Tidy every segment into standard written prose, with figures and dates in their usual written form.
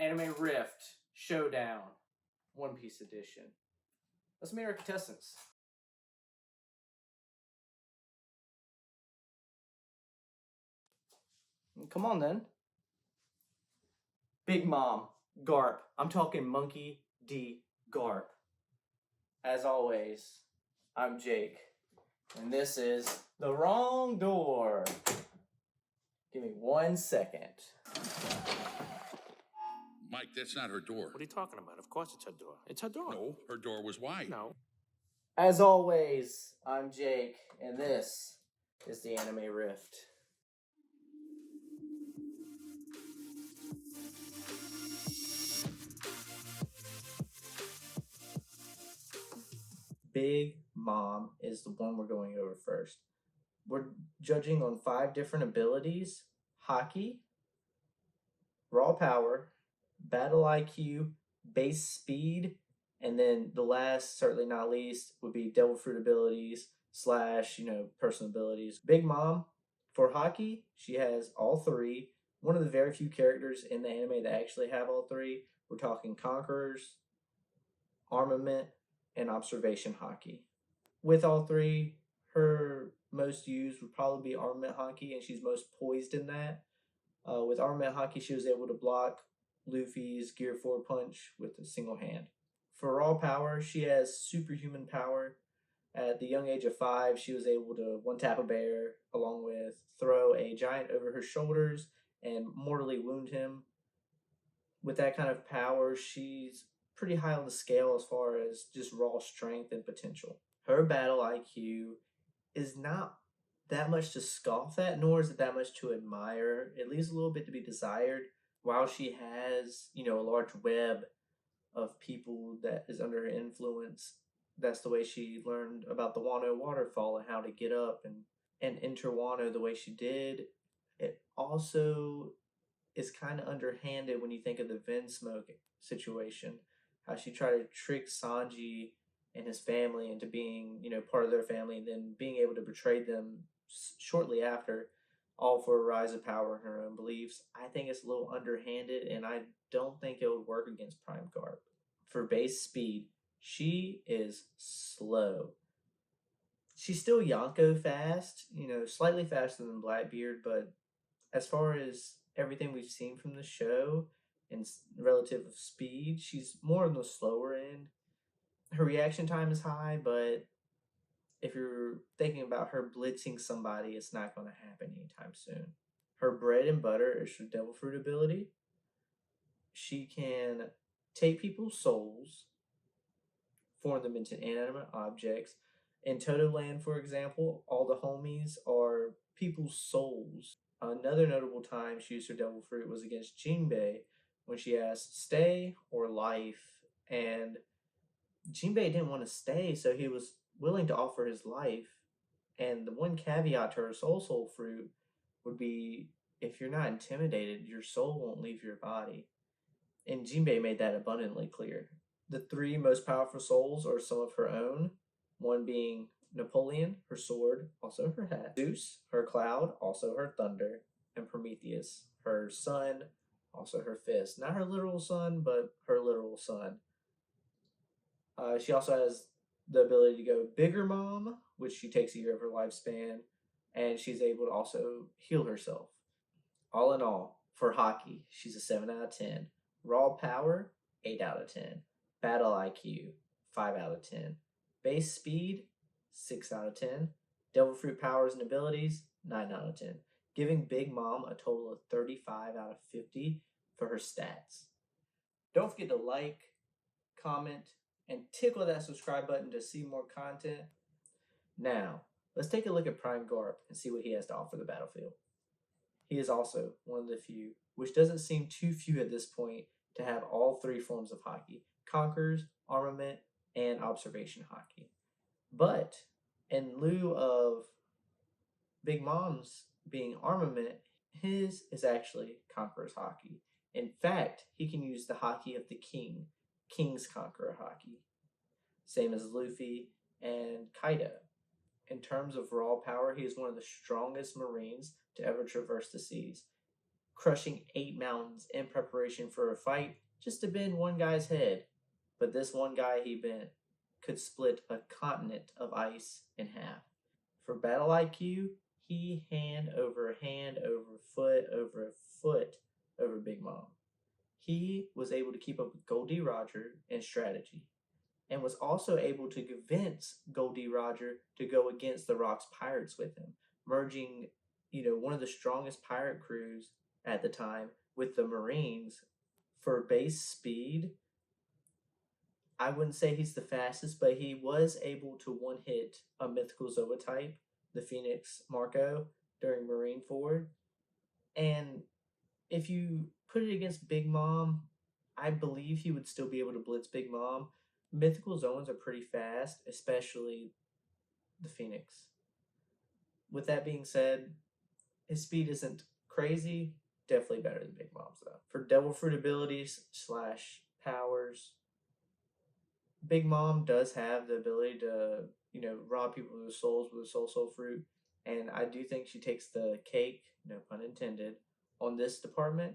Anime Rift Showdown One Piece Edition. Let's meet our contestants. Come on then. Big Mom, Garp. I'm talking Monkey D. Garp. As always, I'm Jake. And this is The Wrong Door. Give me 1 second. Mike, that's not her door. What are you talking about? Of course it's her door. It's her door. No, her door was wide. No. As always, I'm Jake, and this is the Anime Rift. Big Mom is the one we're going over first. We're judging on 5 different abilities: Hockey, Raw Power, Battle IQ, Base Speed, and then the last, certainly not least, would be Devil Fruit abilities / personal abilities. Big Mom, for Hockey, she has all 3. One of the very few characters in the anime that actually have all 3. We're talking Conquerors, Armament, and Observation Hockey. With all 3, her most used would probably be Armament Hockey, and she's most poised in that. With Armament Hockey, she was able to block Luffy's Gear 4 punch with a single hand. For Raw Power, she has superhuman power. At the young age of 5, she was able to one-tap a bear, along with throw a giant over her shoulders and mortally wound him. With that kind of power, she's pretty high on the scale as far as just raw strength and potential. Her battle IQ is not that much to scoff at, nor is it that much to admire. It leaves a little bit to be desired. While she has, a large web of people that is under her influence, that's the way she learned about the Wano waterfall and how to get up and enter Wano the way she did. It also is kind of underhanded when you think of the Vinsmoke situation, how she tried to trick Sanji and his family into being, part of their family, and then being able to betray them shortly after, all for a rise of power in her own beliefs. I think it's a little underhanded, and I don't think it would work against Prime Garp. For base speed, she is slow. She's still Yonko fast, slightly faster than Blackbeard, but as far as everything we've seen from the show in relative speed, she's more on the slower end. Her reaction time is high, but if you're thinking about her blitzing somebody, it's not going to happen anytime soon. Her bread and butter is her Devil Fruit ability. She can take people's souls, form them into inanimate objects. In Toto Land, for example, all the homies are people's souls. Another notable time she used her Devil Fruit was against Jinbei, when she asked stay or life, and Jinbei didn't want to stay, so he was willing to offer his life. And the one caveat to her soul fruit would be, if you're not intimidated, your soul won't leave your body. And Jinbei made that abundantly clear. The 3 most powerful souls are some of her own, one being Napoleon, her sword, also her hat; Zeus, her cloud, also her thunder; and Prometheus, her sun, also her fist. Not her literal son, but her literal son. She also has the ability to go Bigger Mom, which she takes a year of her lifespan, and she's able to also heal herself. All in all, for Hockey, she's a 7 out of 10. Raw Power, 8 out of 10. Battle IQ, 5 out of 10. Base Speed, 6 out of 10. Devil Fruit powers and abilities, 9 out of 10. Giving Big Mom a total of 35 out of 50 for her stats. Don't forget to like, comment, and tickle that subscribe button to see more content. Now, let's take a look at Prime Garp and see what he has to offer the battlefield. He is also one of the few, which doesn't seem too few at this point, to have all 3 forms of Hockey: Conquerors, Armament, and Observation Hockey. But in lieu of Big Mom's being Armament, his is actually Conqueror's Hockey. In fact, he can use the Hockey of the King, King's Conqueror Hockey. Same as Luffy and Kaido. In terms of raw power, he is one of the strongest Marines to ever traverse the seas. crushing 8 mountains in preparation for a fight just to bend one guy's head. But this one guy he bent could split a continent of ice in half. For battle IQ, he hand over foot over foot over Big Mom. He was able to keep up with Goldie Roger in strategy and was also able to convince Goldie Roger to go against the Rock's pirates with him, merging, one of the strongest pirate crews at the time with the Marines for base speed. I wouldn't say he's the fastest, but he was able to one hit a mythical Zootype, the Phoenix Marco, during Marine Ford. And if you put it against Big Mom, I believe he would still be able to blitz Big Mom. Mythical Zones are pretty fast, especially the Phoenix. With that being said, his speed isn't crazy. Definitely better than Big Mom's, though. For Devil Fruit abilities / powers, Big Mom does have the ability to, rob people of their souls with a soul fruit. And I do think she takes the cake, no pun intended, on this department.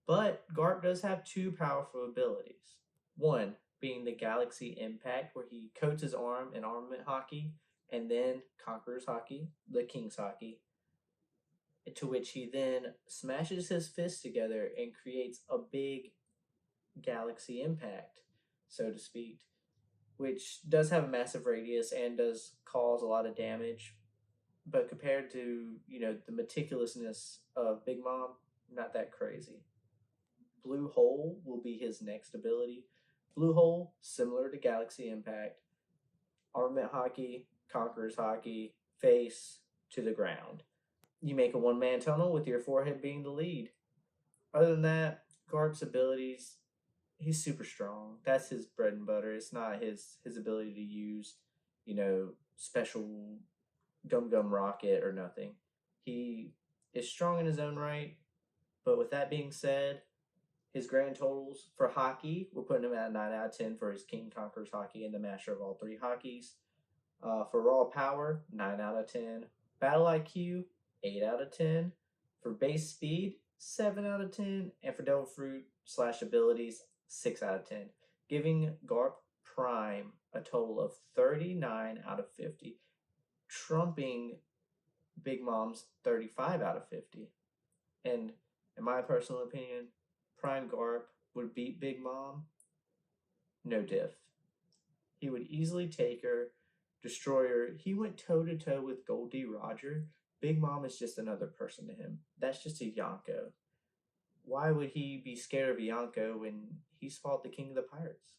But Garp does have 2 powerful abilities. One being the Galaxy Impact, where he coats his arm in Armament Hockey, and then Conqueror's Hockey, the King's Hockey, to which he then smashes his fists together and creates a big Galaxy Impact, so to speak, which does have a massive radius and does cause a lot of damage. But compared to, the meticulousness of Big Mom, not that crazy. Blue Hole will be his next ability. Blue Hole, similar to Galaxy Impact, Armament Hockey, Conqueror's Hockey, face to the ground. You make a one-man tunnel with your forehead being the lead. Other than that, Garp's abilities, he's super strong. That's his bread and butter. It's not his ability to use, special gum rocket or nothing. He is strong in his own right, but with that being said, his grand totals for hockey, we're putting him at a 9 out of 10 for his King Conquers Hockey and the master of all 3 hockeys. For raw power, 9 out of 10. Battle IQ, 8 out of 10. For base speed, 7 out of 10. And for Devil Fruit / abilities, 6 out of 10. Giving Garp Prime a total of 39 out of 50. Trumping Big Mom's 35 out of 50. And in my personal opinion, Prime Garp would beat Big Mom, no diff. He would easily take her, destroy her. He went toe-to-toe with Goldie Roger. Big Mom is just another person to him. That's just a Yonko. Why would he be scared of a Yonko when he's fought the King of the Pirates?